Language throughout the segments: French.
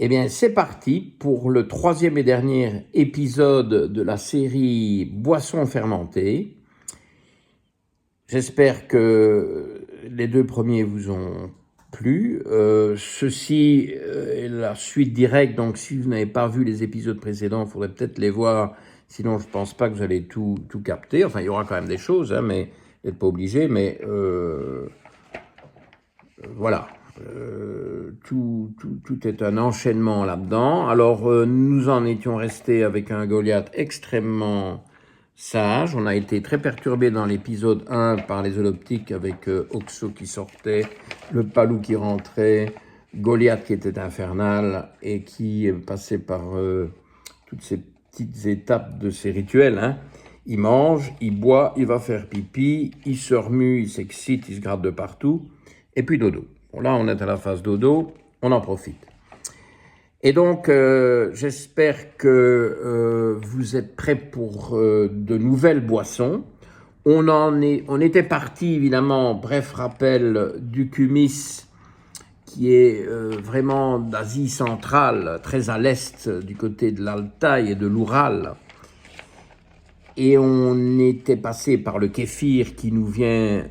Eh bien, c'est parti pour le troisième et dernier épisode de la série Boissons fermentées. J'espère que les deux premiers vous ont plu. Ceci est la suite directe, donc si vous n'avez pas vu les épisodes précédents, il faudrait peut-être les voir, sinon je ne pense pas que vous allez tout capter. Enfin, il y aura quand même des choses, mais vous n'êtes pas obligé, mais voilà. Tout est un enchaînement là-dedans. Alors, nous en étions restés avec un Goliath extrêmement sage. On a été très perturbé dans l'épisode 1 par les holoptiques avec Oxo qui sortait, le Palou qui rentrait, Goliath qui était infernal et qui passait par toutes ces petites étapes de ces rituels. Hein. Il mange, il boit, il va faire pipi, il se remue, il s'excite, il se gratte de partout, et puis dodo. Bon, là, on est à la phase dodo, on en profite. Et donc, j'espère que vous êtes prêts pour de nouvelles boissons. On était parti, évidemment, bref rappel, du kumis, qui est vraiment d'Asie centrale, très à l'est, du côté de l'Altaï et de l'Oural. Et on était passé par le kéfir qui nous vient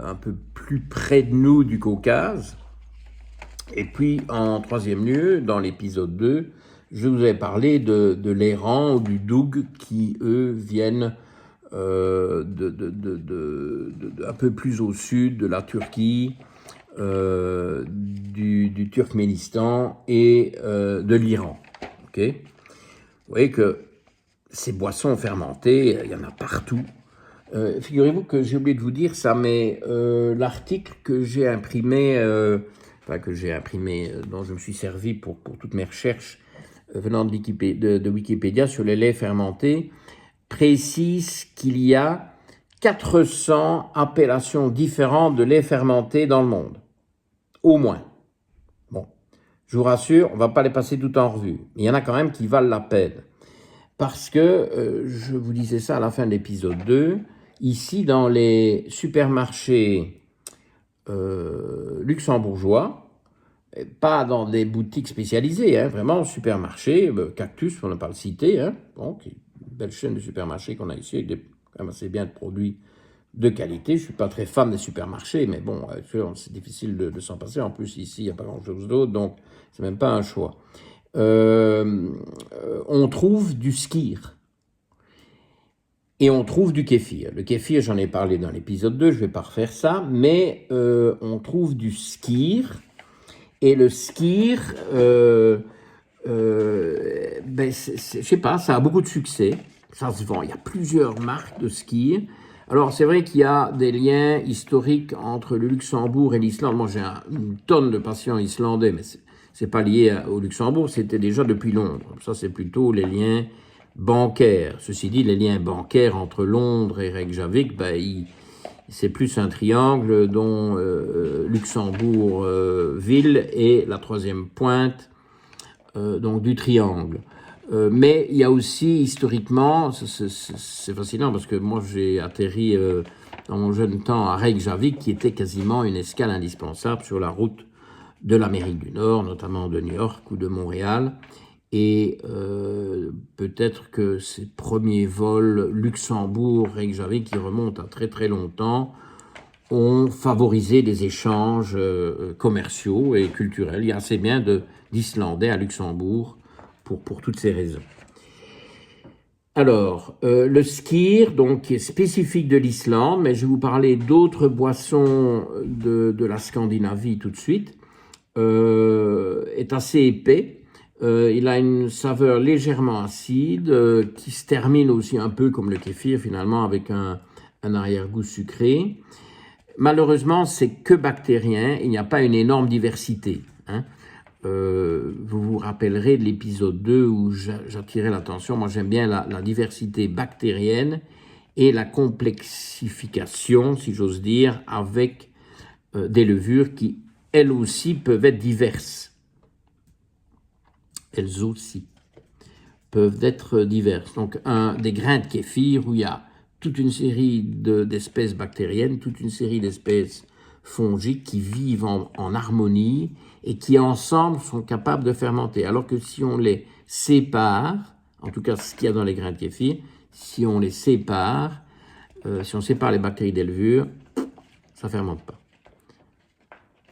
un peu plus près de nous du Caucase. Et puis, en troisième lieu, dans l'épisode 2, je vous ai parlé de l'Iran ou du Doug qui, eux, viennent un peu plus au sud de la Turquie, du Turkménistan et de l'Iran. Okay, vous voyez que ces boissons fermentées, il y en a partout. Figurez-vous que j'ai oublié de vous dire ça, mais l'article que j'ai imprimé, dont je me suis servi pour toutes mes recherches venant de Wikipédia sur les laits fermentés, précise qu'il y a 400 appellations différentes de laits fermentés dans le monde. Au moins. Bon, je vous rassure, on ne va pas les passer tout en revue. Mais il y en a quand même qui valent la peine. Parce que, je vous disais ça à la fin de l'épisode 2, ici dans les supermarchés luxembourgeois, pas dans des boutiques spécialisées, hein, vraiment supermarché, Cactus, pour ne pas le citer, hein, bon, une belle chaîne de supermarchés qu'on a ici, avec quand même assez bien de produits de qualité. Je ne suis pas très fan des supermarchés, mais bon, c'est difficile de s'en passer. En plus, ici, il n'y a pas grand-chose d'autre, donc c'est même pas un choix. On trouve du skyr et on trouve du kéfir. Le kéfir, j'en ai parlé dans l'épisode 2, je ne vais pas refaire ça, mais on trouve du skyr, et le skyr, je sais pas, ça a beaucoup de succès, ça se vend, il y a plusieurs marques de skyr. Alors c'est vrai qu'il y a des liens historiques entre le Luxembourg et l'Islande. Moi j'ai une tonne de patients islandais, mais c'est pas lié au Luxembourg, c'était déjà depuis Londres. Ça, c'est plutôt les liens bancaires. Ceci dit, les liens bancaires entre Londres et Reykjavik, c'est plus un triangle dont Luxembourg, ville, est la troisième pointe donc du triangle. Mais il y a aussi, historiquement, c'est fascinant parce que moi, j'ai atterri dans mon jeune temps à Reykjavik, qui était quasiment une escale indispensable sur la route de l'Amérique du Nord, notamment de New York ou de Montréal, et peut-être que ces premiers vols Luxembourg-Reykjavik, qui remontent à très très longtemps, ont favorisé des échanges commerciaux et culturels. Il y a assez bien d'Islandais à Luxembourg pour toutes ces raisons. Alors, le skyr, donc, qui est spécifique de l'Islande, mais je vais vous parler d'autres boissons de la Scandinavie tout de suite, est assez épais. Il a une saveur légèrement acide qui se termine aussi un peu comme le kéfir finalement avec un arrière-goût sucré. Malheureusement, c'est que bactérien, il n'y a pas une énorme diversité. Hein. Vous vous rappellerez de l'épisode 2 où j'attirais l'attention. Moi, j'aime bien la diversité bactérienne et la complexification, si j'ose dire, avec des levures qui, elles aussi, peuvent être diverses. Elles aussi peuvent être diverses. Donc, des grains de kéfir où il y a toute une série d'espèces bactériennes, toute une série d'espèces fongiques qui vivent en harmonie et qui ensemble sont capables de fermenter. Alors que si on les sépare, en tout cas ce qu'il y a dans les grains de kéfir, si on les sépare, si on sépare les bactéries des levures, ça ne fermente pas.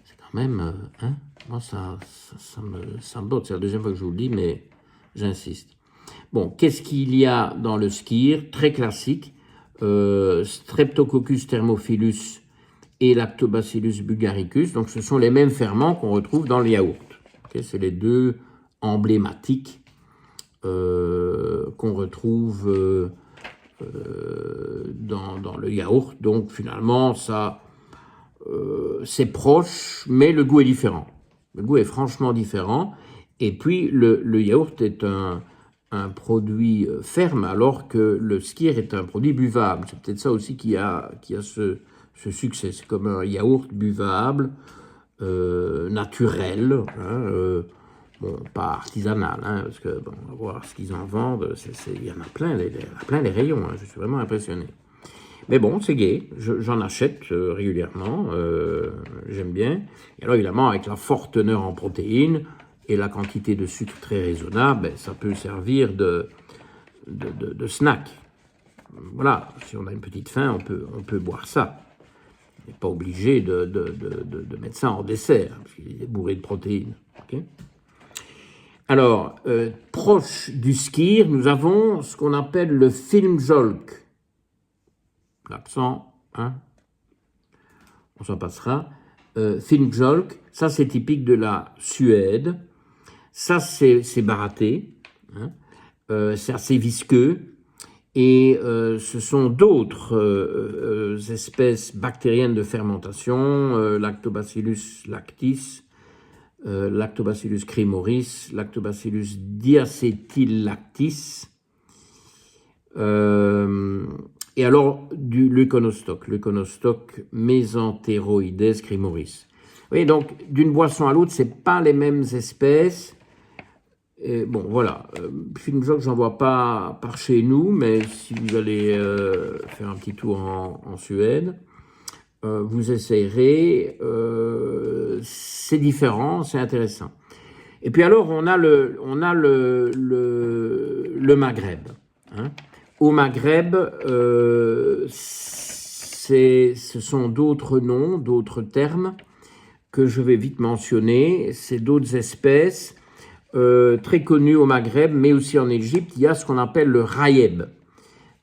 C'est quand même, hein, moi ça me botte, c'est la deuxième fois que je vous le dis, mais j'insiste. Bon, qu'est-ce qu'il y a dans le skyr? Très classique, Streptococcus thermophilus et Lactobacillus bulgaricus. Donc, ce sont les mêmes ferments qu'on retrouve dans le yaourt. Okay, c'est les deux emblématiques qu'on retrouve dans le yaourt. Donc, finalement, ça, c'est proche, mais le goût est différent. Le goût est franchement différent. Et puis, le yaourt est un produit ferme, alors que le skyr est un produit buvable. C'est peut-être ça aussi qui a ce succès. C'est comme un yaourt buvable, naturel, hein, bon, pas artisanal, hein, parce que, bon, on va voir ce qu'ils en vendent, il y en a plein les rayons, hein, je suis vraiment impressionné. Mais bon, c'est gai, j'en achète régulièrement, j'aime bien. Et alors évidemment, avec la forte teneur en protéines et la quantité de sucre très raisonnable, ben, ça peut servir de snack. Voilà, si on a une petite faim, on peut boire ça. On n'est pas obligé de mettre ça en dessert, parce qu'il est bourré de protéines. Okay. Alors, proche du skyr, nous avons ce qu'on appelle le filmjölk. L'accent, hein, on s'en passera. Filmjölk, ça c'est typique de la Suède. Ça c'est baratté, hein, c'est assez visqueux. Et ce sont d'autres espèces bactériennes de fermentation, Lactobacillus lactis, Lactobacillus cremoris, Lactobacillus diacetylactis, et alors l'Euconostoc mesenteroides cremoris. Vous voyez, donc d'une boisson à l'autre, c'est pas les mêmes espèces. Et bon, voilà, filmjölk, j'en vois pas par chez nous, mais si vous allez faire un petit tour en Suède, vous essayerez, c'est différent, c'est intéressant. Et puis alors, on a le Maghreb. Hein. Au Maghreb, ce sont d'autres noms, d'autres termes que je vais vite mentionner. C'est d'autres espèces très connues au Maghreb, mais aussi en Égypte. Il y a ce qu'on appelle le rayeb.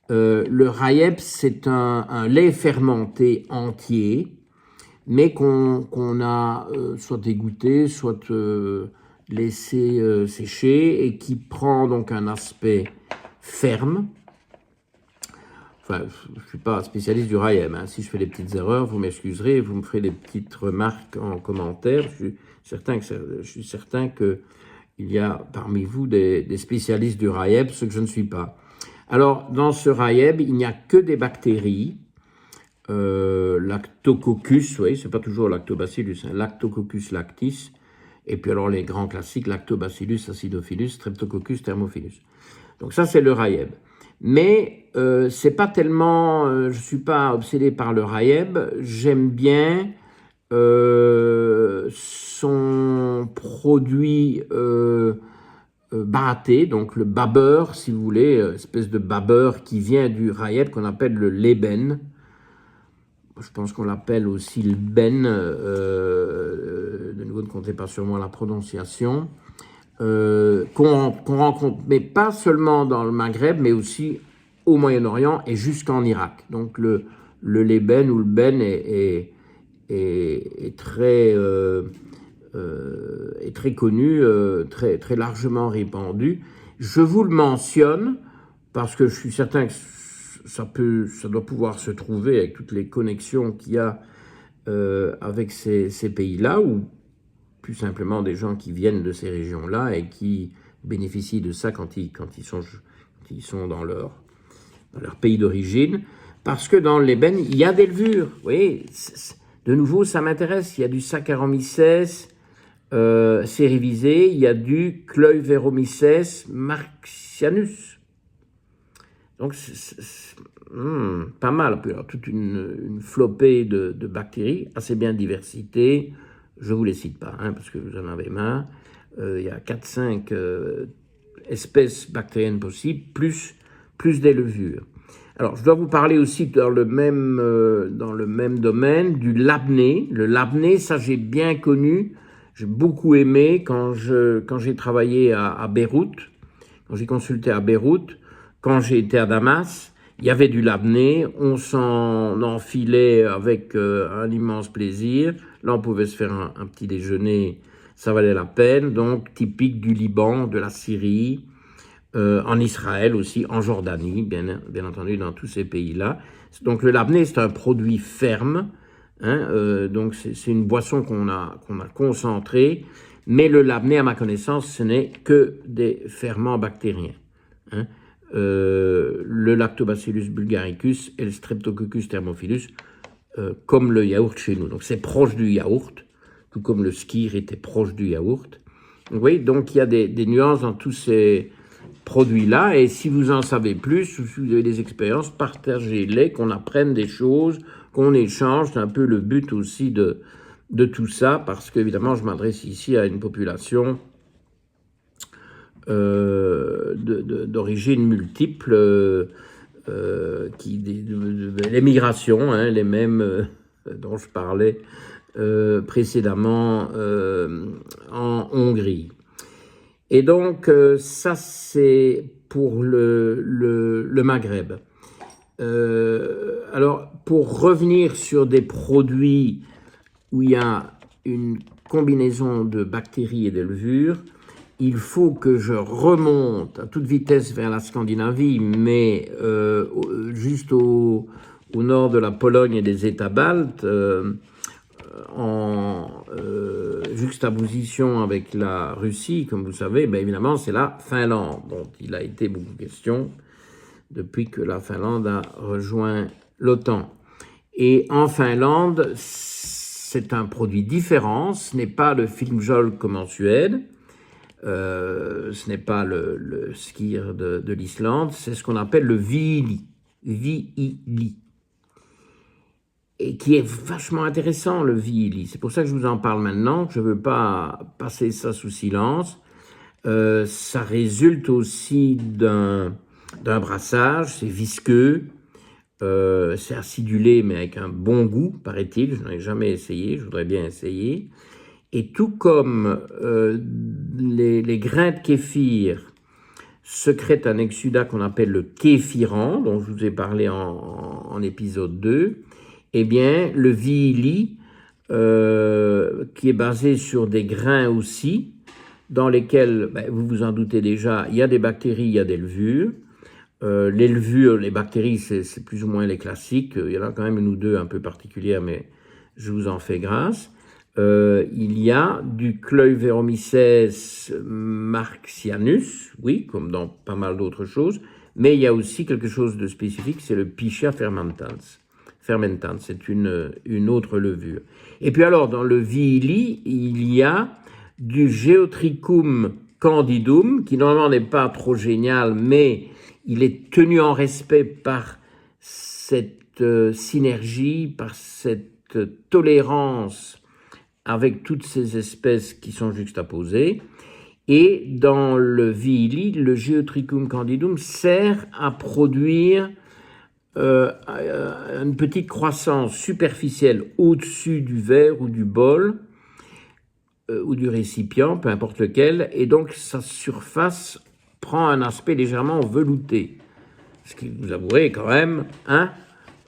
Le rayeb, c'est un lait fermenté entier, mais qu'on a soit égoutté, soit laissé sécher, et qui prend donc un aspect ferme. Enfin, je ne suis pas spécialiste du rayeb, hein. Si je fais des petites erreurs, vous m'excuserez, vous me ferez des petites remarques en commentaire. Je suis certain qu'il y a parmi vous des spécialistes du rayeb, ce que je ne suis pas. Alors, dans ce rayeb, il n'y a que des bactéries, Lactococcus, oui, c'est pas toujours Lactobacillus, hein, Lactococcus lactis, et puis alors les grands classiques, Lactobacillus acidophilus, Streptococcus thermophilus. Donc ça, c'est le rayeb. Mais c'est pas tellement, je suis pas obsédé par le rayeb, j'aime bien son produit baratté, donc le babeur, si vous voulez, espèce de babeur qui vient du rayeb qu'on appelle le leben. Je pense qu'on l'appelle aussi le ben. De nouveau, ne comptez pas sur moi la prononciation. Qu'on rencontre, mais pas seulement dans le Maghreb, mais aussi au Moyen-Orient et jusqu'en Irak. Donc le leben ou le ben est très connu, très largement répandu. Je vous le mentionne parce que je suis certain que ça doit pouvoir se trouver avec toutes les connexions qu'il y a avec ces pays-là, ou plus simplement des gens qui viennent de ces régions-là et qui bénéficient de ça quand ils sont dans leur pays d'origine. Parce que dans l'ébène, il y a des levures. Vous voyez, de nouveau, ça m'intéresse. Il y a du Saccharomyces cerevisiae, il y a du Kleuveromyces marxianus. Donc, pas mal. Alors, toute une flopée de bactéries, assez bien diversité, je ne vous les cite pas, hein, parce que vous en avez marre. Il y a 4-5 espèces bactériennes possibles, plus des levures. Alors, je dois vous parler aussi dans le même domaine du labné. Le labné, ça j'ai bien connu, j'ai beaucoup aimé quand j'ai travaillé à Beyrouth, quand j'ai consulté à Beyrouth, quand j'ai été à Damas. Il y avait du labné, on s'en enfilait avec un immense plaisir. Là, on pouvait se faire un petit déjeuner, ça valait la peine. Donc, typique du Liban, de la Syrie, en Israël aussi, en Jordanie, bien entendu, dans tous ces pays-là. Donc, le labné, c'est un produit ferme. Hein, donc, c'est une boisson qu'on a concentrée. Mais le labné, à ma connaissance, ce n'est que des ferments bactériens. Hein. Le Lactobacillus bulgaricus et le Streptococcus thermophilus, comme le yaourt chez nous. Donc c'est proche du yaourt, tout comme le skyr était proche du yaourt. Vous voyez, donc il y a des nuances dans tous ces produits-là, et si vous en savez plus, ou si vous avez des expériences, partagez-les, qu'on apprenne des choses, qu'on échange. C'est un peu le but aussi de tout ça, parce qu'évidemment, je m'adresse ici à une population d'origine multiple, les migrations, hein, les mêmes dont je parlais précédemment en Hongrie. Et donc, ça, c'est pour le Maghreb. Alors, pour revenir sur des produits où il y a une combinaison de bactéries et de levures, il faut que je remonte à toute vitesse vers la Scandinavie, mais juste au nord de la Pologne et des États baltes, en juxtaposition avec la Russie, comme vous le savez, ben évidemment, c'est la Finlande, dont il a été beaucoup question depuis que la Finlande a rejoint l'OTAN. Et en Finlande, c'est un produit différent, ce n'est pas le filmjol comme en Suède, ce n'est pas le skyr de l'Islande, c'est ce qu'on appelle le viili, et qui est vachement intéressant, le viili. C'est pour ça que je vous en parle maintenant, que je ne veux pas passer ça sous silence. Ça résulte aussi d'un brassage, c'est visqueux, c'est acidulé, mais avec un bon goût, paraît-il. Je n'en ai jamais essayé, je voudrais bien essayer. Et tout comme les grains de kéfir sécrètent un exsudat qu'on appelle le kéfiran, dont je vous ai parlé en épisode 2, eh bien, le viili, qui est basé sur des grains aussi, dans lesquels, ben, vous vous en doutez déjà, il y a des bactéries, il y a des levures. Les levures, les bactéries, c'est plus ou moins les classiques. Il y en a quand même une ou deux un peu particulières, mais je vous en fais grâce. Il y a du Kleuveromyces marxianus, oui, comme dans pas mal d'autres choses, mais il y a aussi quelque chose de spécifique, c'est le Pichia fermentans. C'est une autre levure. Et puis alors, dans le viili, il y a du Geotrichum candidum, qui normalement n'est pas trop génial, mais il est tenu en respect par cette synergie, par cette tolérance avec toutes ces espèces qui sont juxtaposées. Et dans le viili, le Geotrichum candidum sert à produire une petite croissance superficielle au-dessus du verre ou du bol ou du récipient, peu importe lequel, et donc sa surface prend un aspect légèrement velouté. Ce qui, vous avouerez quand même, hein,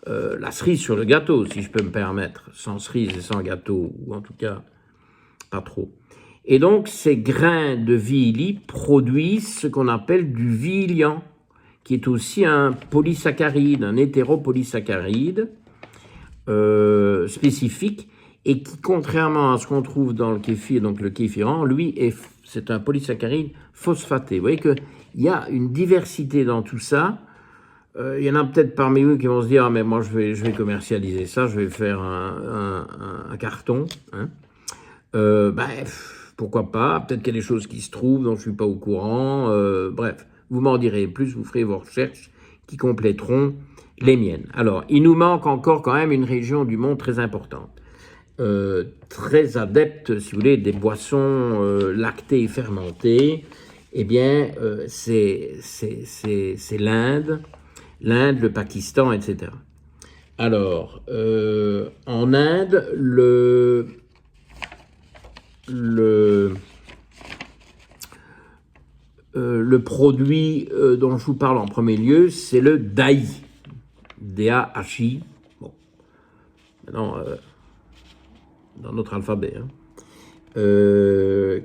la cerise sur le gâteau, si je peux me permettre, sans cerise et sans gâteau, ou en tout cas pas trop. Et donc ces grains de viili produisent ce qu'on appelle du viilian, qui est aussi un polysaccharide, un hétéropolysaccharide spécifique, et qui, contrairement à ce qu'on trouve dans le kéfir, donc le kéfiran, lui, c'est un polysaccharide phosphaté. Vous voyez qu'il y a une diversité dans tout ça. Il y en a peut-être parmi vous qui vont se dire « Ah, mais moi, je vais commercialiser ça, je vais faire un carton. Hein. » Pourquoi pas? Peut-être qu'il y a des choses qui se trouvent dont je ne suis pas au courant. Bref, vous m'en direz plus, vous ferez vos recherches qui compléteront les miennes. Alors, il nous manque encore quand même une région du monde très importante. très adepte, si vous voulez, des boissons lactées et fermentées, eh bien, c'est l'Inde, le Pakistan, etc. Alors, en Inde, le produit dont je vous parle en premier lieu, c'est le dahi. D-A-H-I. Bon, maintenant, dans notre alphabet. Hein.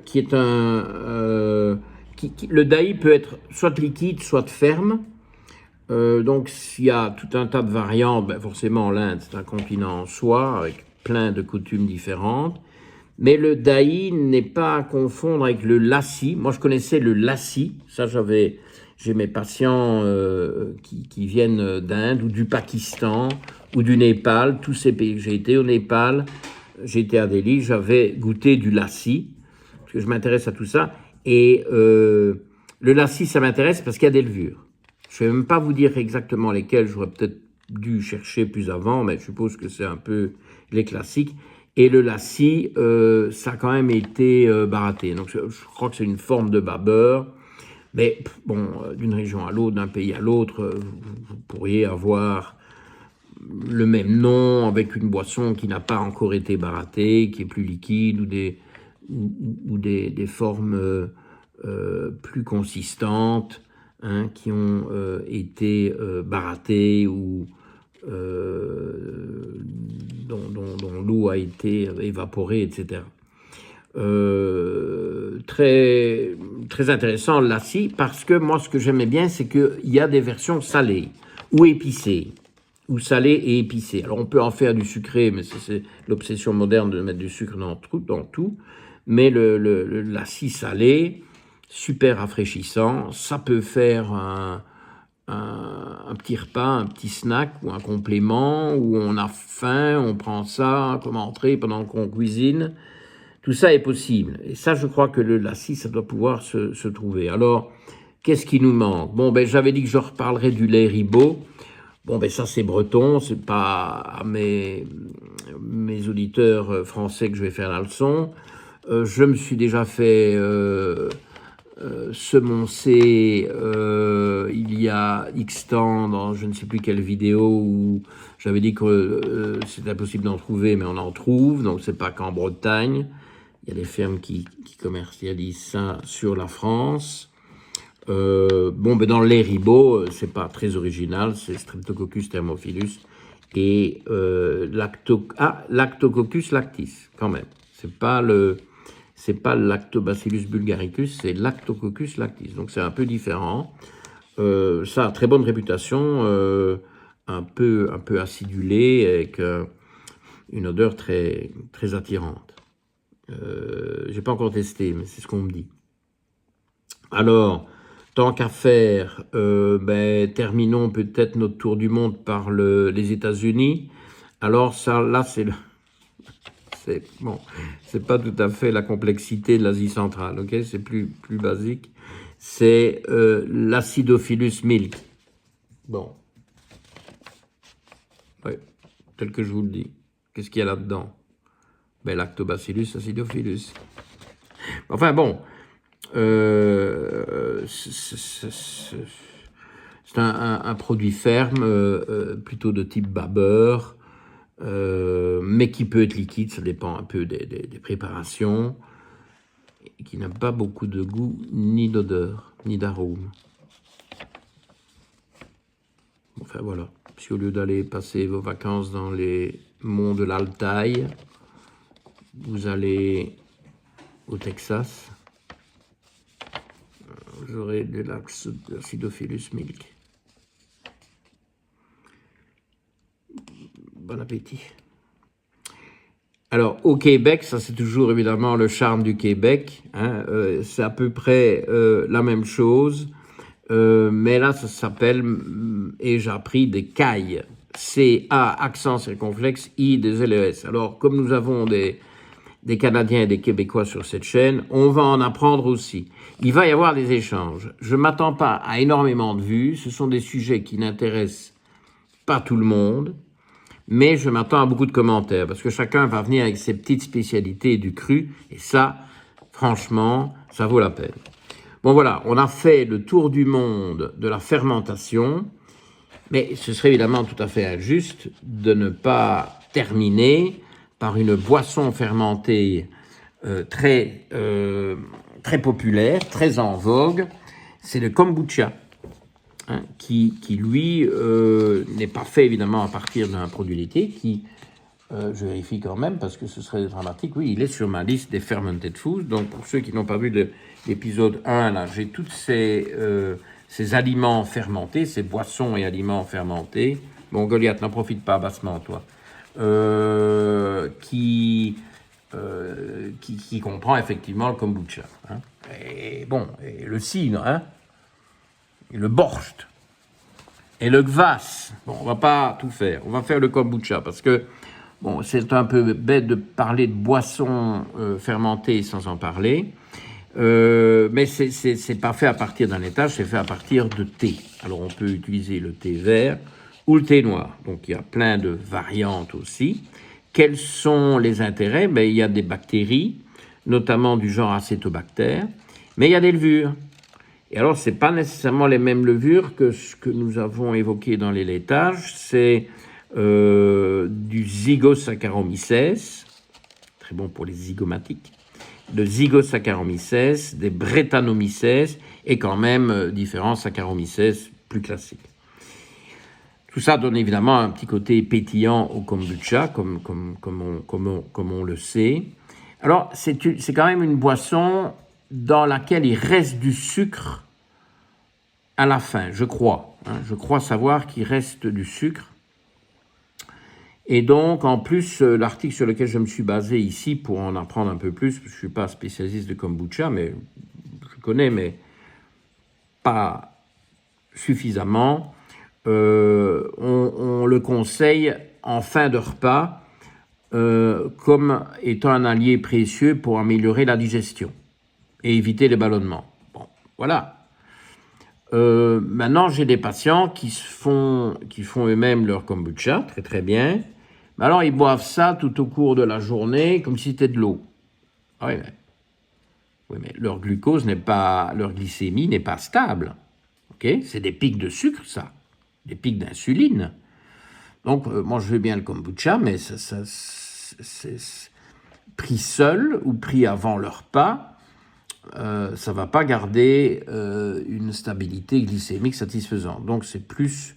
Qui est le dahi peut être soit liquide, soit ferme. Donc, s'il y a tout un tas de variantes, ben forcément, l'Inde, c'est un continent en soi, avec plein de coutumes différentes. Mais le dahi n'est pas à confondre avec le lassi. Moi, je connaissais le lassi. Ça, j'ai mes patients qui viennent d'Inde ou du Pakistan ou du Népal, tous ces pays que j'ai été. Au Népal, j'ai été à Delhi, j'avais goûté du lassi, parce que je m'intéresse à tout ça. Et le lassi, ça m'intéresse parce qu'il y a des levures. Je ne vais même pas vous dire exactement lesquelles, j'aurais peut-être dû chercher plus avant, mais je suppose que c'est un peu les classiques. Et le lassi, ça a quand même été baraté. Donc je crois que c'est une forme de babeur. Mais bon, d'une région à l'autre, d'un pays à l'autre, vous pourriez avoir le même nom avec une boisson qui n'a pas encore été baratée, qui est plus liquide ou des formes plus consistantes, hein, qui ont été baratées ou dont l'eau a été évaporée, etc. Très, très intéressant, le lassi, parce que moi, ce que j'aimais bien, c'est qu'il y a des versions salées ou épicées, ou salées et épicées. Alors, on peut en faire du sucré, mais c'est l'obsession moderne de mettre du sucre dans tout. Mais le lassi salé, super rafraîchissant, ça peut faire un petit repas, un petit snack ou un complément, où on a faim, on prend ça comme entrée pendant qu'on cuisine. Tout ça est possible. Et ça, je crois que le lassi, ça doit pouvoir se trouver. Alors, qu'est-ce qui nous manque? Bon, ben, j'avais dit que je reparlerais du lait ribot. Bon, ben, ça, c'est breton. C'est pas à mes auditeurs français que je vais faire la leçon. Je me suis déjà fait semoncer il y a X temps dans je ne sais plus quelle vidéo où j'avais dit que c'était impossible d'en trouver, mais on en trouve. Donc, c'est pas qu'en Bretagne. Il y a des fermes qui commercialisent ça sur la France. Bon, ben dans le lait ribot, c'est pas très original, c'est Streptococcus thermophilus et Lactococcus lactis, quand même. C'est pas le Lactobacillus bulgaricus, c'est Lactococcus lactis. Donc c'est un peu différent. Ça a très bonne réputation, un peu acidulé, avec une odeur très, très attirante. J'ai pas encore testé, mais c'est ce qu'on me dit. Alors, tant qu'à faire, terminons peut-être notre tour du monde par les États-Unis. Alors ça, là, c'est bon, c'est pas tout à fait la complexité de l'Asie centrale, ok? C'est plus basique. C'est l'Acidophilus milk. Bon, ouais, tel que je vous le dis. Qu'est-ce qu'il y a là-dedans? Ben, Lactobacillus acidophilus. Enfin bon, c'est un produit ferme, plutôt de type babeur, mais qui peut être liquide, ça dépend un peu des préparations, et qui n'a pas beaucoup de goût, ni d'odeur, ni d'arôme. Enfin voilà, si au lieu d'aller passer vos vacances dans les monts de l'Altaï, vous allez au Texas, vous aurez de l'Acidophilus milk. Bon appétit. Alors, au Québec, ça c'est toujours évidemment le charme du Québec, hein, c'est à peu près la même chose, mais là ça s'appelle, et j'ai appris, des cailles. C-A, accent circonflexe, I, des L-E-S. Alors, comme nous avons des Canadiens et des Québécois sur cette chaîne, on va en apprendre aussi. Il va y avoir des échanges. Je ne m'attends pas à énormément de vues. Ce sont des sujets qui n'intéressent pas tout le monde. mais je m'attends à beaucoup de commentaires, parce que chacun va venir avec ses petites spécialités du cru, et ça, franchement, ça vaut la peine. Bon voilà, on a fait le tour du monde de la fermentation, mais ce serait évidemment tout à fait injuste de ne pas terminer par une boisson fermentée très populaire, très en vogue, c'est le kombucha, hein, qui lui n'est pas fait évidemment à partir d'un produit laitier, qui, je vérifie quand même parce que ce serait dramatique, oui, il est sur ma liste des fermented foods, donc pour ceux qui n'ont pas vu l'épisode 1, là, j'ai tous ces aliments fermentés, ces boissons et aliments fermentés. Bon, Goliath, n'en profite pas bassement, toi. Qui comprend effectivement le kombucha. Hein. Et bon, et le cidre, hein, et le borscht, et le kvass. Bon, on va pas tout faire. On va faire le kombucha parce que bon, c'est un peu bête de parler de boissons fermentées sans en parler. Mais c'est pas fait à partir d'un laitage, c'est fait à partir de thé. Alors on peut utiliser le thé vert ou le thé noir. Donc il y a plein de variantes aussi. Quels sont les intérêts? Ben, il y a des bactéries, notamment du genre acétobactère, mais il y a des levures. Et alors, ce n'est pas nécessairement les mêmes levures que ce que nous avons évoqué dans les laitages. C'est du Zygosaccharomyces, très bon pour les zygomatiques, de Zygosaccharomyces, des Brettanomyces et quand même différents Saccharomyces plus classiques. Tout ça donne évidemment un petit côté pétillant au kombucha, comme on le sait. Alors, c'est quand même une boisson dans laquelle il reste du sucre à la fin, je crois. Hein, je crois savoir qu'il reste du sucre. Et donc, en plus, l'article sur lequel je me suis basé ici pour en apprendre un peu plus, parce que je ne suis pas spécialiste de kombucha, mais je connais, mais pas suffisamment, on le conseille en fin de repas comme étant un allié précieux pour améliorer la digestion et éviter les ballonnements. Bon, voilà. Maintenant, j'ai des patients qui font eux-mêmes leur kombucha, très très bien. Mais alors, ils boivent ça tout au cours de la journée comme si c'était de l'eau. Ah oui, mais leur glucose leur glycémie n'est pas stable. Okay, c'est des pics de sucre, ça. Des pics d'insuline. Donc, moi, je veux bien le kombucha, mais c'est pris seul ou pris avant le repas, ça ne va pas garder une stabilité glycémique satisfaisante. Donc, c'est plus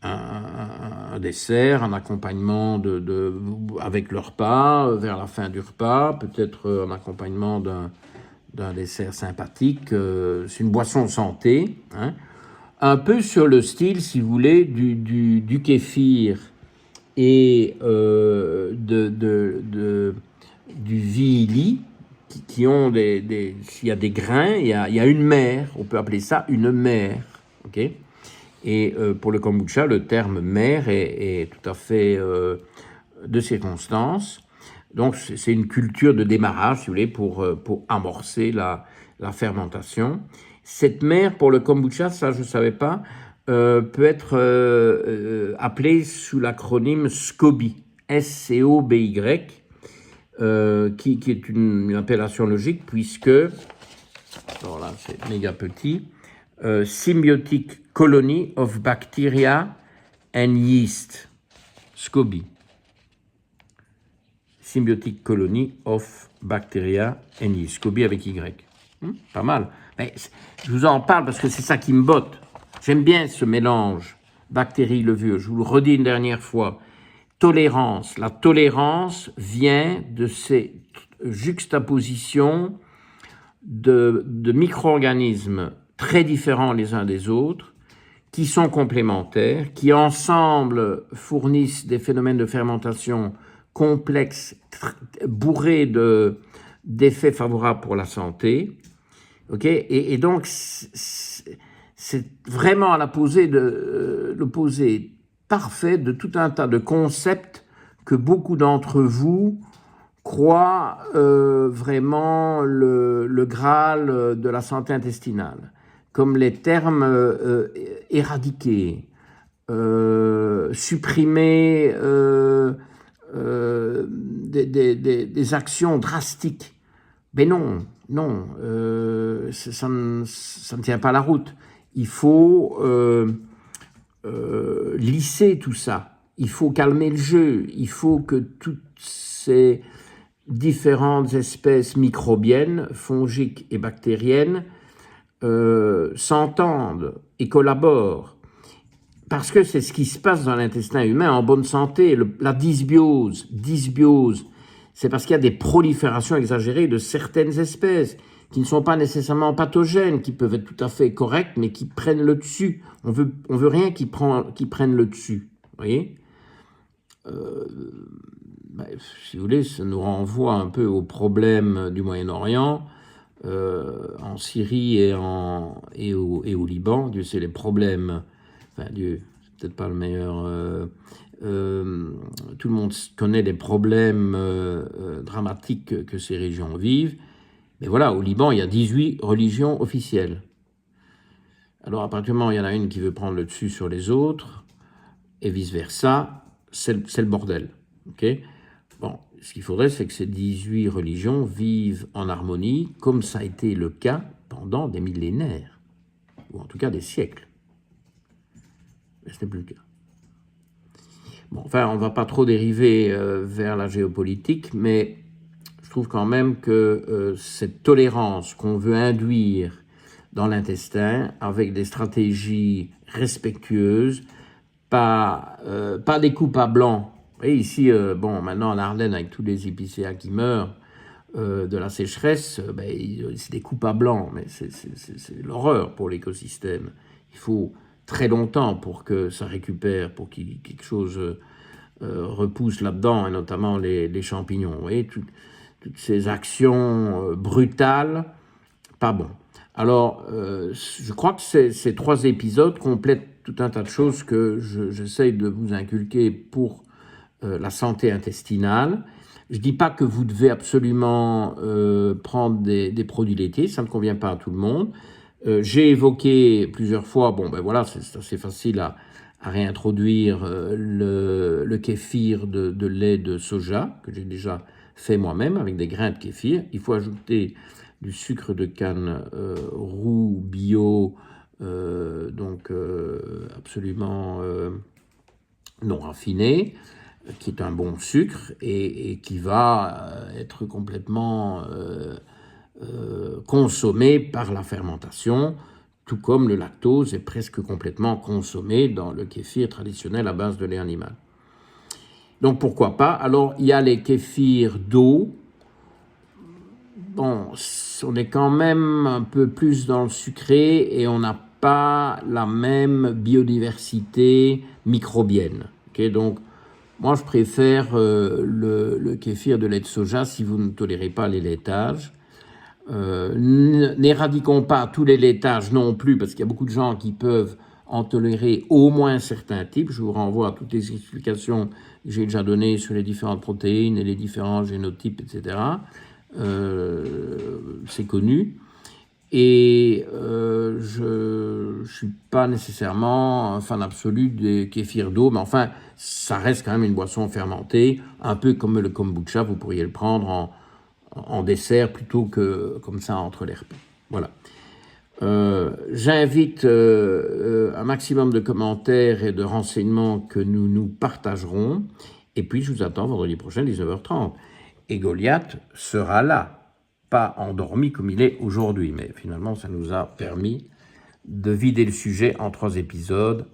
un dessert, un accompagnement avec le repas, vers la fin du repas, peut-être un accompagnement d'un dessert sympathique. C'est une boisson santé, hein. Un peu sur le style, si vous voulez, du kéfir et du viili, qui ont s'il y a des grains, il y a une mère, on peut appeler ça une mère. Okay, et pour le kombucha, le terme mère est tout à fait de circonstance. Donc, c'est une culture de démarrage, si vous voulez, pour amorcer la fermentation. Cette mère, pour le kombucha, ça je ne savais pas, peut être appelée sous l'acronyme SCOBY, S-C-O-B-Y, qui est une appellation logique, puisque, alors là c'est méga petit, Symbiotic Colony of Bacteria and Yeast, SCOBY. Symbiotic Colony of Bacteria and Yeast, SCOBY avec Y. Pas mal. Mais je vous en parle parce que c'est ça qui me botte. J'aime bien ce mélange bactéries-levures. Je vous le redis une dernière fois. Tolérance. La tolérance vient de ces juxtapositions de micro-organismes très différents les uns des autres, qui sont complémentaires, qui ensemble fournissent des phénomènes de fermentation complexes, bourrés d'effets favorables pour la santé. Okay, et donc, c'est vraiment à l'opposé parfait de tout un tas de concepts que beaucoup d'entre vous croient vraiment le Graal de la santé intestinale, comme les termes éradiquer, supprimer des actions drastiques. Mais non, ça ne tient pas la route. Il faut lisser tout ça. Il faut calmer le jeu. Il faut que toutes ces différentes espèces microbiennes, fongiques et bactériennes, s'entendent et collaborent. Parce que c'est ce qui se passe dans l'intestin humain en bonne santé. La dysbiose, c'est parce qu'il y a des proliférations exagérées de certaines espèces qui ne sont pas nécessairement pathogènes, qui peuvent être tout à fait correctes, mais qui prennent le dessus. On veut rien qui prenne le dessus. Vous voyez, si vous voulez, ça nous renvoie un peu aux problèmes du Moyen-Orient, en Syrie et au Liban. Dieu sait les problèmes. Enfin, Dieu, c'est peut-être pas le meilleur. Tout le monde connaît les problèmes dramatiques que ces régions vivent. Mais voilà, au Liban, il y a 18 religions officielles. Alors, à partir du moment où il y en a une qui veut prendre le dessus sur les autres, et vice-versa, c'est le bordel. Okay, bon, ce qu'il faudrait, c'est que ces 18 religions vivent en harmonie, comme ça a été le cas pendant des millénaires, ou en tout cas des siècles. Mais ce n'est plus le cas. Bon, enfin, on ne va pas trop dériver vers la géopolitique, mais je trouve quand même que cette tolérance qu'on veut induire dans l'intestin, avec des stratégies respectueuses, pas des coupes à blanc. Vous voyez, ici, bon, maintenant en Ardennes, avec tous les épicéas qui meurent de la sécheresse, c'est des coupes à blanc, mais c'est l'horreur pour l'écosystème. Il faut très longtemps pour que ça récupère, pour que quelque chose repousse là-dedans, et notamment les champignons. Vous voyez, toutes ces actions brutales, pas bon. Alors, je crois que ces 3 épisodes complètent tout un tas de choses que j'essaye de vous inculquer pour la santé intestinale. Je ne dis pas que vous devez absolument prendre des produits laitiers, ça ne convient pas à tout le monde. J'ai évoqué plusieurs fois, bon ben voilà, c'est assez facile à réintroduire le kéfir de lait de soja, que j'ai déjà fait moi-même avec des grains de kéfir. Il faut ajouter du sucre de canne roux bio, donc absolument non raffiné, qui est un bon sucre et qui va être complètement consommé par la fermentation, tout comme le lactose est presque complètement consommé dans le kéfir traditionnel à base de lait animal. Donc pourquoi pas? Alors il y a les kéfirs d'eau. Bon, on est quand même un peu plus dans le sucré et on n'a pas la même biodiversité microbienne. Okay, donc, moi, je préfère le kéfir de lait de soja si vous ne tolérez pas les laitages. N'éradiquons pas tous les laitages non plus, parce qu'il y a beaucoup de gens qui peuvent en tolérer au moins certains types. Je vous renvoie à toutes les explications que j'ai déjà données sur les différentes protéines et les différents génotypes, etc. C'est connu. Et je ne suis pas nécessairement un fan absolu des kéfirs d'eau, mais enfin, ça reste quand même une boisson fermentée, un peu comme le kombucha, vous pourriez le prendre en dessert plutôt que comme ça entre les repas. Voilà. J'invite un maximum de commentaires et de renseignements que nous partagerons. Et puis, je vous attends vendredi prochain, 19h30. Et Goliath sera là, pas endormi comme il est aujourd'hui. Mais finalement, ça nous a permis de vider le sujet en 3 épisodes.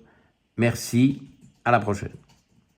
Merci, à la prochaine.